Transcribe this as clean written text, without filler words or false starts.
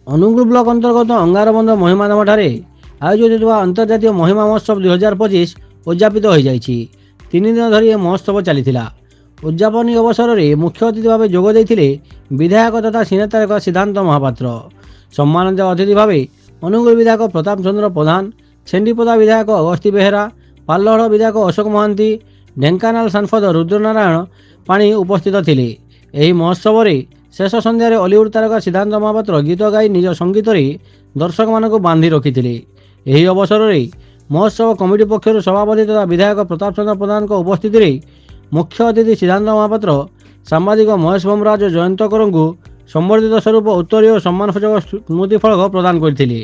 Angul block ଅନ୍ତର୍ଗତ ଅଙ୍ଗାରବନ୍ଧ ମହିମାଧାମଠାରେ ଆୟୋଜିତ ହେଉଥିବା ଅନ୍ତର୍ଜାତୀୟ ମହିମା ମହୋତ୍ସବ 2025 ଉଦ୍ଯାପିତ ହୋଇଯାଇଛି। 3 ଦିନ ଧରି ଏ ମହୋତ୍ସବ ଚାଲିଥିଲା। ଉଦ୍ଯାପନୀ ଅବସରରେ ମୁଖ୍ୟ ଅତିଥି ଭାବେ ଯୋଗ ଦେଇଥିଲେ ବିଧାୟକ ତଥା ସିନେତାରକ ସିଦ୍ଧାନ୍ତ ମହାପାତ୍ର। ସମ୍ମାନିତ ଅତିଥି ଭାବେ ଅନୁଗୁଳ ବିଧାୟକ ପ୍ରତାପ ଚନ୍ଦ୍ର ପ୍ରଧାନ, ଛେଣ୍ଡିପଦା ବିଧାୟକ ଅଗସ୍ତି ବେହେରା, ପାଲଲହଡ଼ ବିଧାୟକ ଅଶୋକ ମହାନ୍ତି, ଢେଙ୍କାନାଳ ସାଂସଦ ରୁଦ୍ରନାରାୟଣ ପାଣି ଉପସ୍ଥିତ ଥିଲେ। ଏହି ମହୋତ୍ସବରେ ଶେଷ ସନ୍ଧ୍ୟାରେ ଅଲିଉଡ୍ ତାରକା ସିଦ୍ଧାନ୍ତ ମହାପାତ୍ର ଗୀତ ଗାଇ ନିଜ ସଙ୍ଗୀତରେ ଦର୍ଶକମାନଙ୍କୁ ବାନ୍ଧି ରଖିଥିଲେ। ଏହି ଅବସରରେ ମହୋତ୍ସବ କମିଟି ପକ୍ଷରୁ ସଭାପତି ତଥା ବିଧାୟକ ପ୍ରତାପ ଚନ୍ଦ୍ର ପ୍ରଧାନଙ୍କ ଉପସ୍ଥିତିରେ ମୁଖ୍ୟ ଅତିଥି ସିଦ୍ଧାନ୍ତ ମହାପାତ୍ର ସାମ୍ବାଦିକ ମହେଶ ଭମରାଜ ଓ ଜୟନ୍ତ କରଙ୍କୁ ସମ୍ବର୍ଦ୍ଧିତ ସ୍ୱରୂପ ଉତ୍ତରୀୟ ଓ ସମ୍ମାନସୂଚକ ସ୍ମୃତି ଫଳକ ପ୍ରଦାନ କରିଥିଲେ।